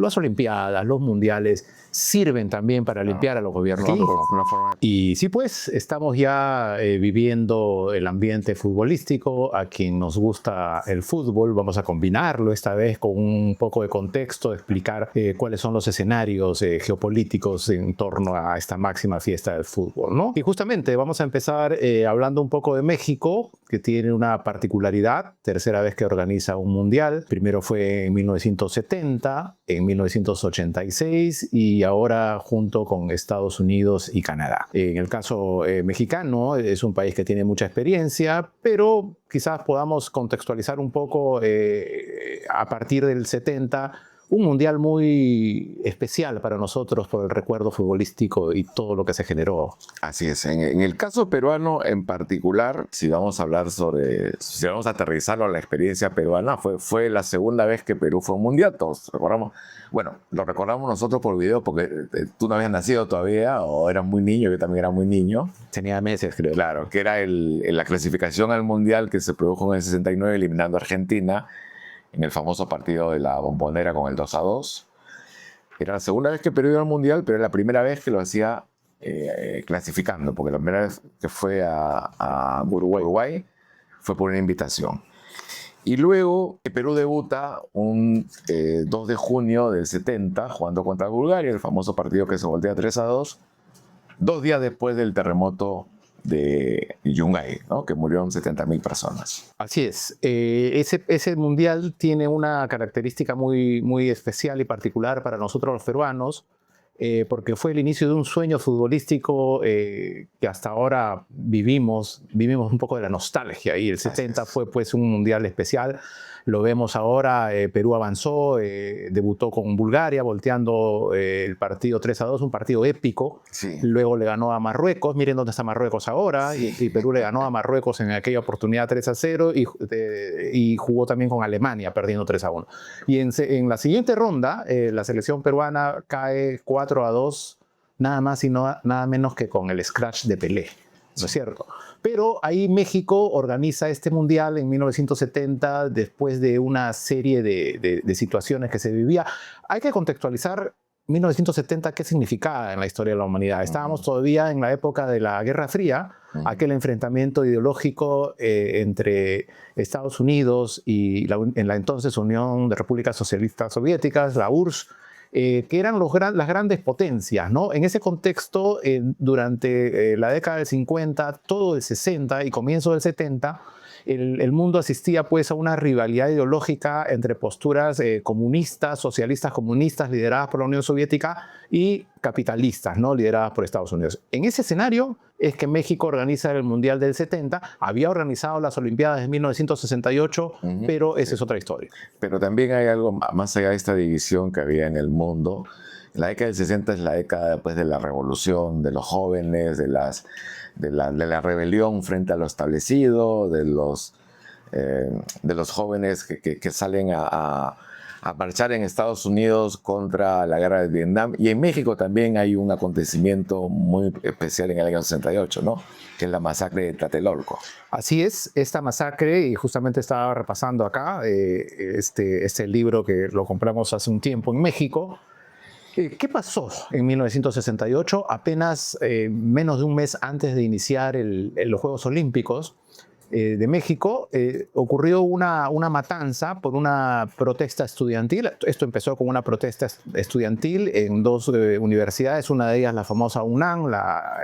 las Olimpiadas, los Mundiales, sirven también para limpiar a los gobiernos. Sí, una forma. Y sí, pues estamos ya viviendo el ambiente futbolístico. A quien nos gusta el fútbol, vamos a combinarlo esta vez con un poco de contexto, explicar cuáles son los escenarios geopolíticos en torno a esta máxima fiesta del fútbol, ¿no? Y justamente vamos a empezar hablando un poco de México, que tiene una particularidad, tercera vez que organiza un mundial. Primero fue en 1970, en 1986 y ahora junto con Estados Unidos y Canadá. En el caso mexicano, es un país que tiene mucha experiencia, pero quizás podamos contextualizar un poco a partir del 70, un mundial muy especial para nosotros por el recuerdo futbolístico y todo lo que se generó. Así es. En el caso peruano en particular, si vamos a hablar si vamos a aterrizarlo a la experiencia peruana, fue la segunda vez que Perú fue a un mundial. Todos recordamos, bueno, lo recordamos nosotros por video porque tú no habías nacido todavía o eras muy niño, yo también era muy niño. Tenía meses, creo. Claro, que era la clasificación al mundial que se produjo en el 69 eliminando a Argentina en el famoso partido de la Bombonera con el 2-2. Era la segunda vez que Perú iba al mundial, pero era la primera vez que lo hacía clasificando, porque la primera vez que fue a Uruguay fue por una invitación. Y luego Perú debuta un 2 de junio del 70 jugando contra Bulgaria, el famoso partido que se voltea 3-2, 2 días después del terremoto de Yungay, ¿no? Que murieron 70.000 personas. Así es. Ese mundial tiene una característica muy, muy especial y particular para nosotros los peruanos, porque fue el inicio de un sueño futbolístico que hasta ahora vivimos un poco de la nostalgia. Y el 70 fue pues un mundial especial. Lo vemos ahora, Perú avanzó, debutó con Bulgaria, volteando el partido 3-2, un partido épico. Sí. Luego le ganó a Marruecos, miren dónde está Marruecos ahora, y Perú le ganó a Marruecos en aquella oportunidad 3-0 y jugó también con Alemania, perdiendo 3-1. Y en la siguiente ronda, la selección peruana cae 4-2, nada más y nada menos que con el scratch de Pelé, ¿no es cierto? Pero ahí México organiza este mundial en 1970 después de una serie de situaciones que se vivía. Hay que contextualizar 1970 qué significaba en la historia de la humanidad. Estábamos todavía en la época de la Guerra Fría, aquel enfrentamiento ideológico entre Estados Unidos y en la entonces Unión de Repúblicas Socialistas Soviéticas, la URSS, que eran las grandes potencias, ¿no? En ese contexto, durante la década del 50, todo el 60 y comienzo del 70, el mundo asistía pues a una rivalidad ideológica entre posturas comunistas, socialistas comunistas lideradas por la Unión Soviética y capitalistas, ¿no? Lideradas por Estados Unidos. En ese escenario es que México organiza el Mundial del 70, había organizado las Olimpiadas de 1968, pero esa es otra historia. Pero también hay algo más allá de esta división que había en el mundo. La década del 60 es la década después de la revolución, de los jóvenes, de la rebelión frente a lo establecido, de los jóvenes que salen a marchar en Estados Unidos contra la guerra de Vietnam. Y en México también hay un acontecimiento muy especial en el año 68, ¿no? Que es la masacre de Tlatelolco. Así es, esta masacre, y justamente estaba repasando acá este libro que lo compramos hace un tiempo en México. ¿Qué pasó en 1968? Apenas menos de un mes antes de iniciar los Juegos Olímpicos de México, ocurrió una matanza por una protesta estudiantil. Esto empezó con una protesta estudiantil en dos universidades, una de ellas la famosa UNAM, la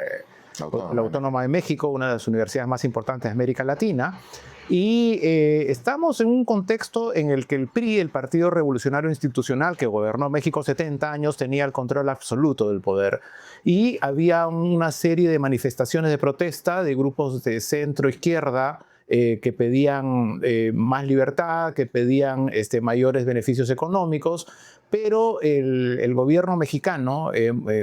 Autónoma de México, una de las universidades más importantes de América Latina. Y estamos en un contexto en el que el PRI, el Partido Revolucionario Institucional, que gobernó México 70 años, tenía el control absoluto del poder. Y había una serie de manifestaciones de protesta de grupos de centro-izquierda que pedían más libertad, que pedían mayores beneficios económicos, pero el gobierno mexicano,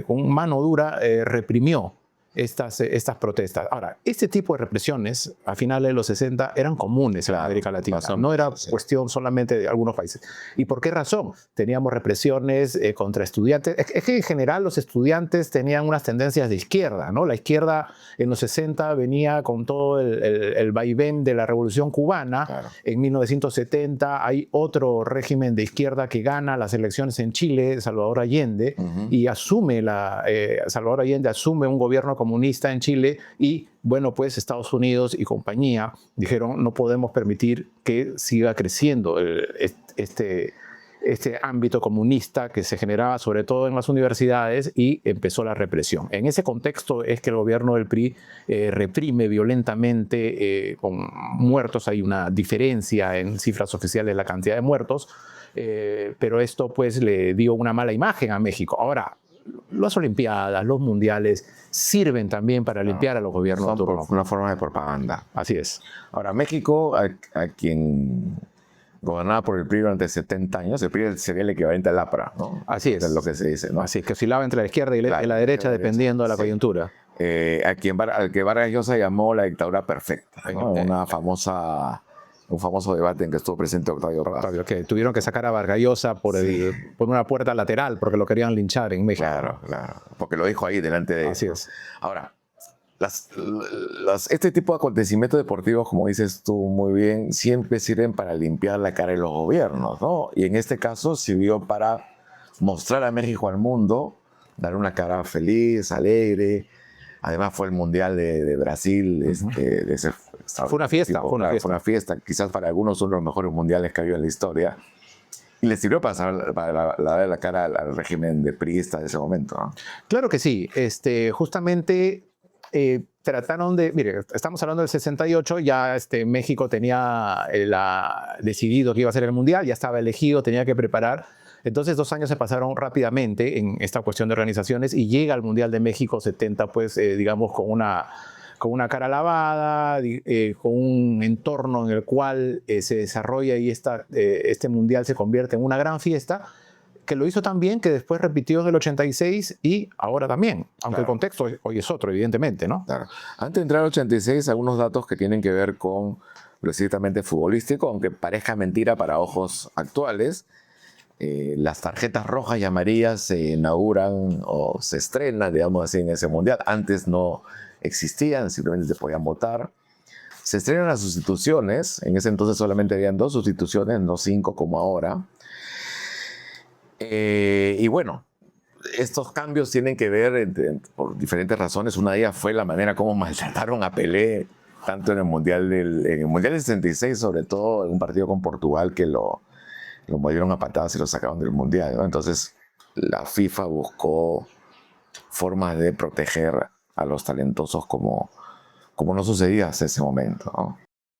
con mano dura, reprimió estas protestas. Ahora, este tipo de represiones a finales de los 60 eran comunes en América Latina. No era cuestión solamente de algunos países. ¿Y por qué razón? Teníamos represiones contra estudiantes. Es que en general los estudiantes tenían unas tendencias de izquierda, ¿no? La izquierda en los 60 venía con todo el vaivén de la Revolución Cubana. Claro. En 1970 hay otro régimen de izquierda que gana las elecciones en Chile, Salvador Allende, y Salvador Allende asume un gobierno comunista en Chile y, bueno, pues Estados Unidos y compañía dijeron no podemos permitir que siga creciendo este ámbito comunista que se generaba sobre todo en las universidades y empezó la represión. En ese contexto es que el gobierno del PRI reprime violentamente con muertos. Hay una diferencia en cifras oficiales de la cantidad de muertos, pero esto pues le dio una mala imagen a México. Ahora, las Olimpiadas, los mundiales sirven también para limpiar a los gobiernos. Son por una forma de propaganda. Así es. Ahora, México, a quien gobernaba por el PRI durante 70 años, el PRI sería el equivalente al APRA, ¿no? Así es. Es lo que se dice, ¿no? Así es, que oscilaba entre la izquierda y la derecha dependiendo de la coyuntura. Al que Vargas Llosa llamó la dictadura perfecta, ¿no? Un famoso debate en que estuvo presente Octavio Paz. Que tuvieron que sacar a Vargas Llosa por una puerta lateral porque lo querían linchar en México. Claro, claro. Porque lo dijo ahí delante de ellos. Así es. Ahora, este tipo de acontecimientos deportivos, como dices tú muy bien, siempre sirven para limpiar la cara de los gobiernos, ¿no? Y en este caso sirvió para mostrar a México al mundo, dar una cara feliz, alegre. Además fue el Mundial de Brasil. Fue una fiesta. Fue una fiesta. Quizás para algunos uno de los mejores mundiales que ha habido en la historia. Y le sirvió para dar la cara al régimen de priista de ese momento, ¿no? Claro que sí. Justamente trataron de... Mire, estamos hablando del 68, ya México tenía decidido que iba a ser el Mundial, ya estaba elegido, tenía que preparar. Entonces 2 años se pasaron rápidamente en esta cuestión de organizaciones y llega al Mundial de México 70, pues digamos con una cara lavada, con un entorno en el cual se desarrolla y este Mundial se convierte en una gran fiesta, que lo hizo tan bien que después repitió en el 86 y ahora también, aunque el contexto hoy es otro, evidentemente, ¿no? Claro. Antes de entrar al 86, algunos datos que tienen que ver con lo estrictamente futbolístico, aunque parezca mentira para ojos actuales. Las tarjetas rojas y amarillas se inauguran o se estrenan, digamos así, en ese mundial. Antes no existían, simplemente se podían votar. Se estrenan las sustituciones. En ese entonces solamente habían 2 sustituciones, no 5 como ahora. Y bueno, estos cambios tienen que ver por diferentes razones. Una de ellas fue la manera como maltrataron a Pelé, tanto en el Mundial del 66, sobre todo en un partido con Portugal que lo movieron a patadas y lo sacaron del Mundial, ¿no? Entonces la FIFA buscó formas de proteger a los talentosos como no sucedía hasta ese momento, ¿no?